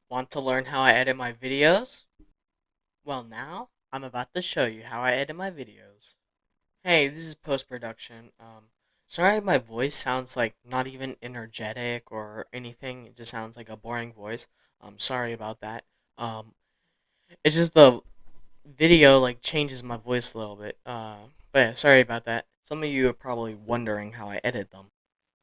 Want to learn how I edit my videos? Well, now I'm about to show you how I edit my videos. Hey, this is post-production. Sorry my voice sounds like not even energetic or anything. It just sounds like a boring voice. Sorry about that. Um, it's just the video like changes my voice a little bit. But yeah, sorry about that. Some of you are probably wondering how I edit them.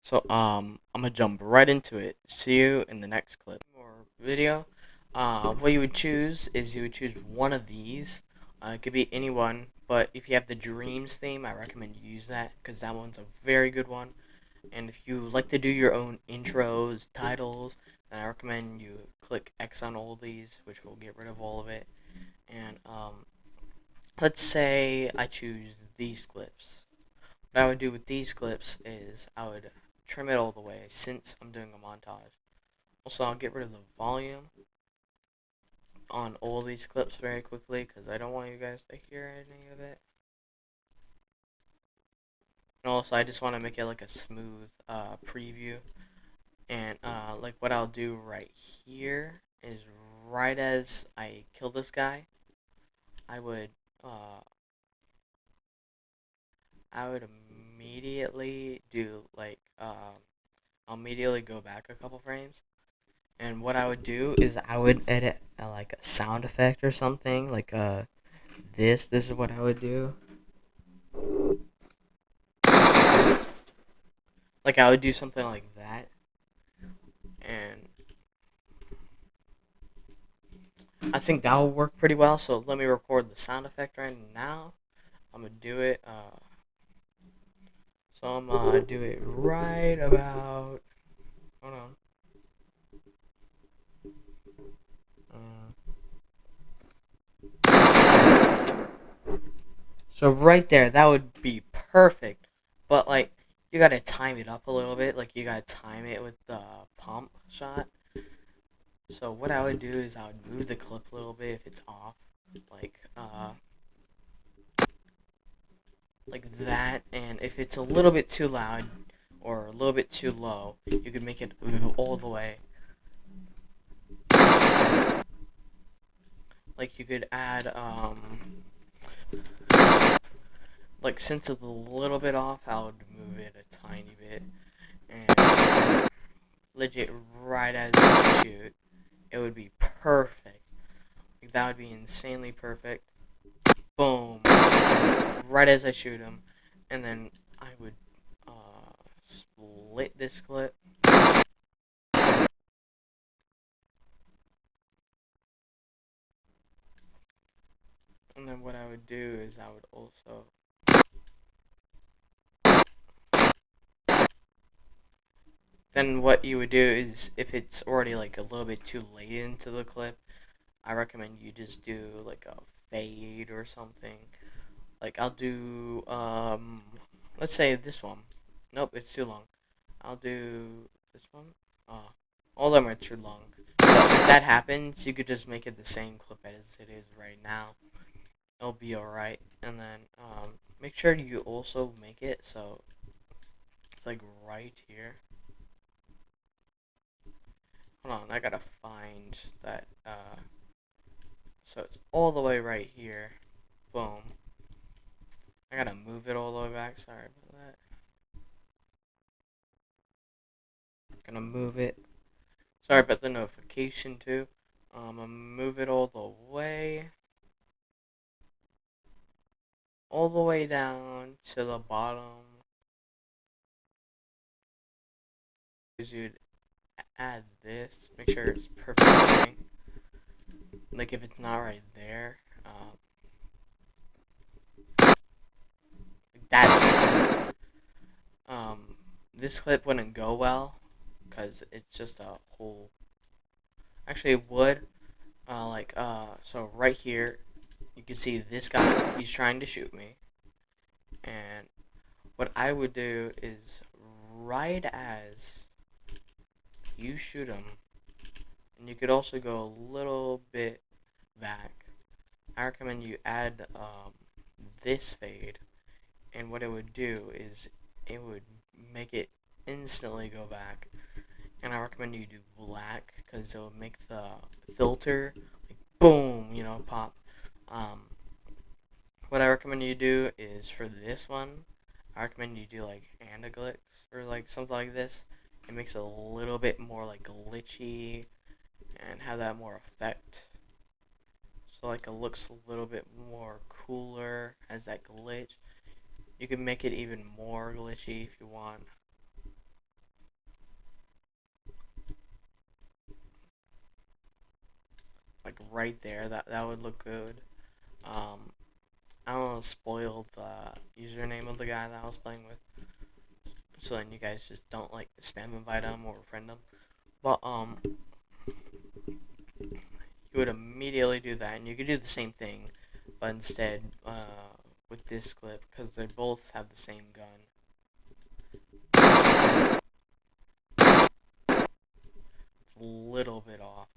So I'm gonna jump right into it. See you in the next clip or video. What you would choose is you would choose one of these. It could be anyone, but if you have the Dreams theme, I recommend you use that because that one's a very good one. And if you like to do your own intros, titles, then I recommend you click X on all of these, which will get rid of all of it. And let's say I choose these clips. What I would do with these clips is I would trim it all the way since I'm doing a montage. Also, I'll get rid of the volume on all these clips very quickly because I don't want you guys to hear any of it. And also, I just want to make it like a smooth preview. And like what I'll do right here is right as I kill this guy, I would uh, I would immediately do like I'll immediately go back a couple frames. And what I would do is I would edit like a sound effect or something like this. This is what I would do. Like I would do something like that, and I think that will work pretty well. So let me record the sound effect right now. I'm gonna do it. So I'm gonna do it right about. Hold on. Uh, so right there, that would be perfect. But like, you gotta time it up a little bit. Like you gotta time it with the pump shot. So what I would do is I would move the clip a little bit if it's off, like like that, and if it's a little bit too loud or a little bit too low, you could make it move all the way. Like you could add like since it's a little bit off, I would move it a tiny bit and legit right as you shoot, it would be perfect. Like that would be insanely perfect. Boom, right as I shoot him, and then I would split this clip, and then what I would do is I would also then what you would do is if it's already like a little bit too late into the clip, I recommend you just do like a fade or something. Like I'll do let's say this one. Nope, it's too long. I'll do this one. Uh, all of them are too long. So if that happens, you could just make it the same clip as it is right now. It'll be alright. And then make sure you also make it so it's like right here. Hold on, I gotta find that. So it's all the way right here. Boom. I gotta move it all the way back. Sorry about that. Gonna move it. Sorry about the notification too. I'm gonna move it all the way down to the bottom. Is you'd add this. Make sure it's perfect. Like if it's not right there, like that. This clip wouldn't go well because it's just a whole. Actually, it would. So right here, you can see this guy. He's trying to shoot me, and what I would do is right as you shoot him, and you could also go a little bit back. I recommend you add this fade, and what it would do is it would make it instantly go back, and I recommend you do black because it'll make the filter like boom, pop. Um, what I recommend you do is for this one, I recommend you do like anaglyph or like something like this. It makes it a little bit more like glitchy and have that more effect. So like it looks a little bit more cooler as that glitch. You can make it even more glitchy if you want. Like right there, that would look good. Um, I don't want to spoil the username of the guy that I was playing with, so then you guys just don't like spam invite him or friend him. But you would immediately do that, and you could do the same thing, but instead with this clip because they both have the same gun. It's a little bit off.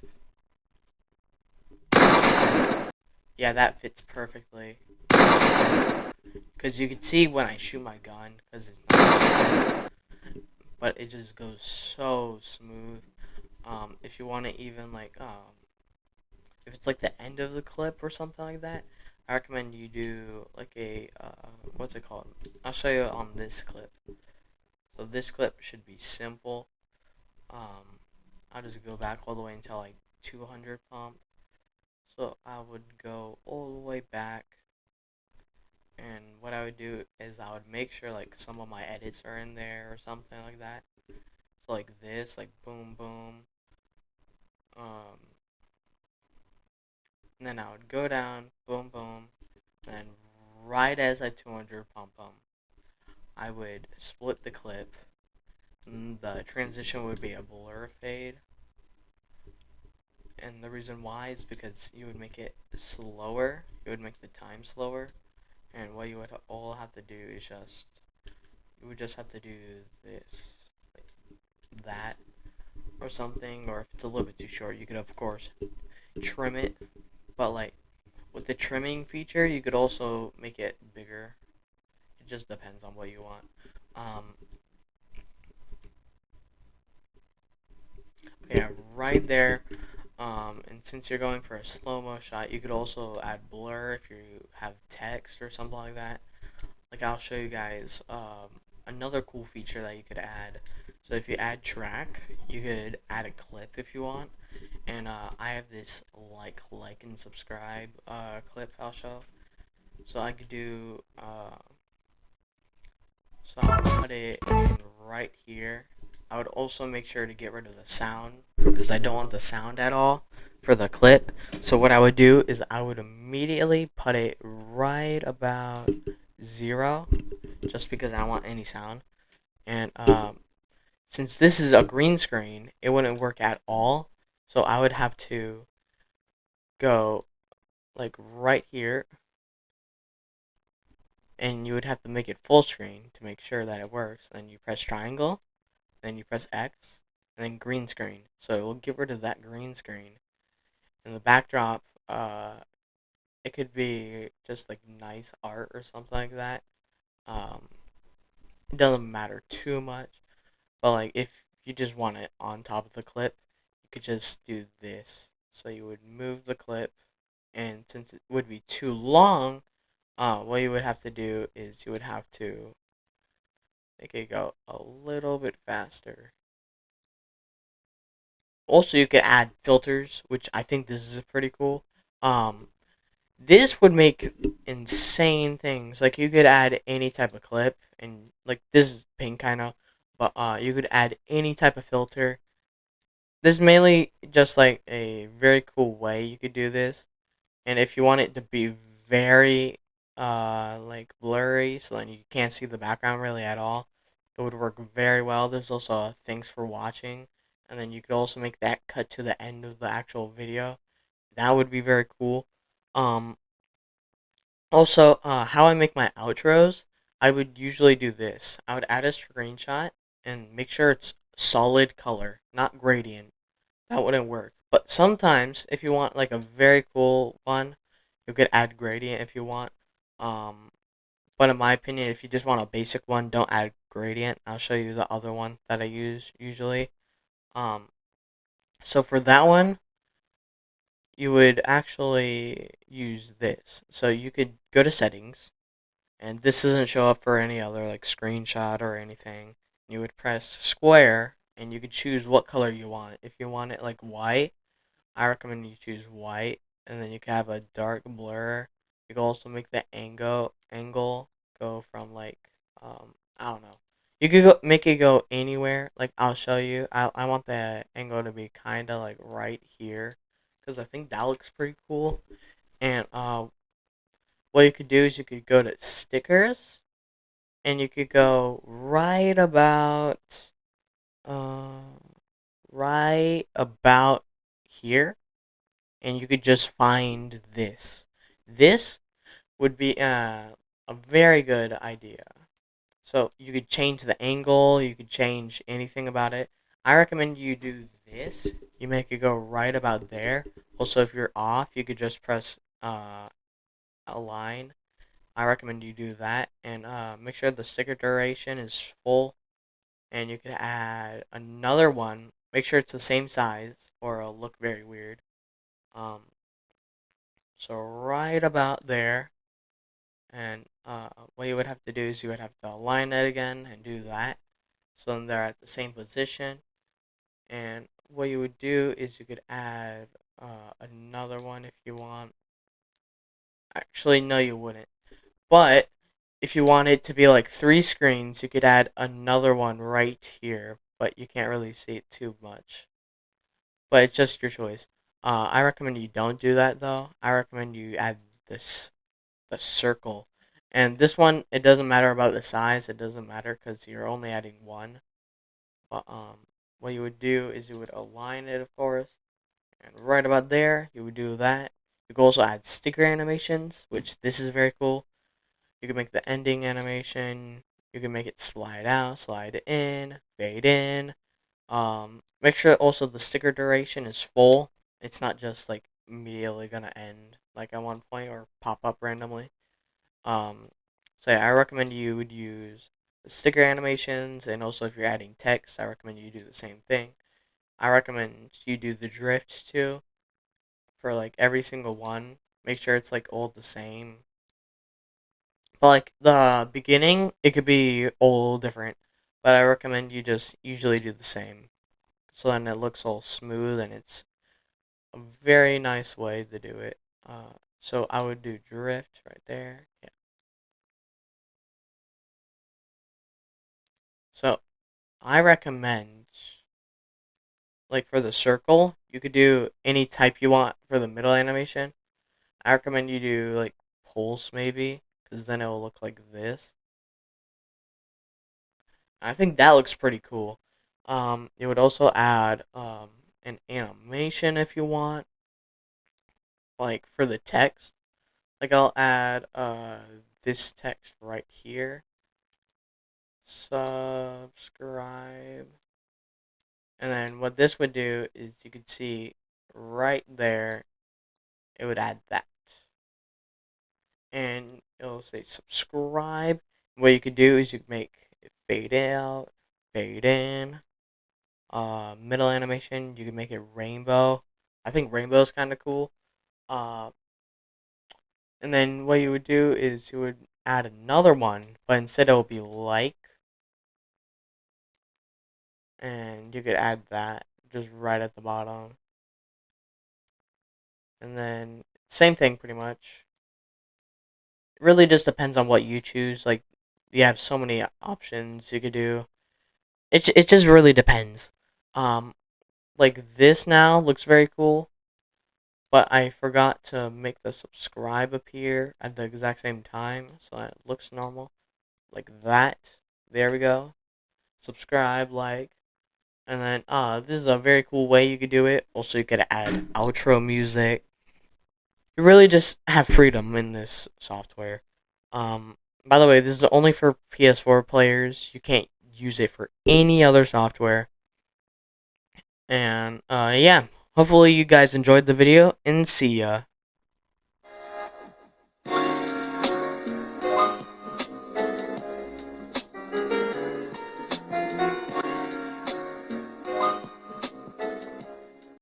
Yeah, that fits perfectly. Because you can see when I shoot my gun, because it's not, but it just goes so smooth. If you want to even like, if it's like the end of the clip or something like that, I recommend you do like a, what's it called? I'll show you on this clip. So this clip should be simple. I'll just go back all the way until like 200 pump. So I would go all the way back, and what I would do is I would make sure like some of my edits are in there or something like that. So like this, like boom boom. Um, and then I would go down, boom boom, and then right as I 200 pump them, I would split the clip. And the transition would be a blur fade, and the reason why is because you would make it slower. You would make the time slower, and what you would all have to do is you would just have to do this, like that, or something. Or if it's a little bit too short, you could of course trim it. But like with the trimming feature, you could also make it bigger. It just depends on what you want. Um, yeah, right there. And since you're going for a slow mo shot, you could also add blur if you have text or something like that. Like I'll show you guys another cool feature that you could add. So if you add track, you could add a clip if you want. And I have this like and subscribe clip I'll show. So I could do so I'll put it in right here. I would also make sure to get rid of the sound because I don't want the sound at all for the clip. So what I would do is I would immediately put it right about 0 just because I don't want any sound. And since this is a green screen, it wouldn't work at all. So I would have to go like right here, and you would have to make it full screen to make sure that it works. Then you press triangle, then you press X, and then green screen. So it will get rid of that green screen. And the backdrop, it could be just like nice art or something like that. Um, it doesn't matter too much. But like if you just want it on top of the clip, you could just do this. So you would move the clip, and since it would be too long, what you would have to do is you would have to make it go a little bit faster. Also, you could add filters, which I think this is pretty cool. Um, this would make insane things. Like you could add any type of clip, and like this is pink kind of, but you could add any type of filter. This is mainly just like a very cool way you could do this. And if you want it to be very like blurry, so then you can't see the background really at all, it would work very well. There's also a thanks for watching, and then you could also make that cut to the end of the actual video. That would be very cool. Um, Also, how I make my outros, I would usually do this. I would add a screenshot and make sure it's solid color, not gradient. That wouldn't work. But sometimes, if you want like a very cool one, you could add gradient if you want. Um, but in my opinion, if you just want a basic one, don't add gradient. I'll show you the other one that I use usually. Um, so for that one, you would actually use this. So you could go to settings, and this doesn't show up for any other like screenshot or anything. You would press square, and you could choose what color you want. If you want it like white, I recommend you choose white, and then you can have a dark blur. You can also make the angle go from like I don't know. You could make it go anywhere. Like I'll show you. I want the angle to be kind of like right here, because I think that looks pretty cool. And what you could do is you could go to stickers, and you could go uh right about here, and you could just find this. This would be a very good idea. So you could change the angle, you could change anything about it. I recommend you do this. You make it go right about there. Also, if you're off, you could just press align. I recommend you do that, and make sure the sticker duration is full. And you could add another one. Make sure it's the same size, or it'll look very weird. Um, so right about there, and what you would have to do is you would have to align it again and do that, so then they're at the same position. And what you would do is you could add another one if you want. Actually, no, you wouldn't. But if you want it to be like 3 screens, you could add another one right here, but you can't really see it too much. But it's just your choice. I recommend you don't do that though. I recommend you add this the circle. And this one, it doesn't matter about the size. It doesn't matter because you're only adding one. But what you would do is you would align it, of course, and right about there, you would do that. You could also add sticker animations, which this is very cool. You can make the ending animation. You can make it slide out, slide in, fade in. Make sure also the sticker duration is full. It's not just like immediately gonna end like at one point or pop up randomly. Um, so yeah, I recommend you would use the sticker animations, and also if you're adding text, I recommend you do the same thing. I recommend you do the drift too for like every single one. Make sure it's like all the same. But like the beginning, it could be all different, but I recommend you just usually do the same, so then it looks all smooth, and it's a very nice way to do it. So I would do drift right there. Yeah. So I recommend, like for the circle, you could do any type you want for the middle animation. I recommend you do like pulse maybe, because then it will look like this. I think that looks pretty cool. You would also add an animation if you want, like for the text. Like I'll add this text right here. Subscribe. And then what this would do is you could see right there, it would add that. And it'll say subscribe. What you could do is you could make it fade out, fade in. Middle animation, you can make it rainbow. I think rainbow is kind of cool. Uh, and then what you would do is you would add another one, but instead it will be like, and you could add that just right at the bottom. And then same thing pretty much. It really just depends on what you choose. Like you have so many options you could do. It just really depends. Um, like this now looks very cool, but I forgot to make the subscribe appear at the exact same time, so it looks normal. Like that. There we go. Subscribe, like, and then this is a very cool way you could do it. Also, you could add outro music. You really just have freedom in this software. By the way, this is only for PS4 players. You can't use it for any other software. And yeah, hopefully you guys enjoyed the video, and see ya.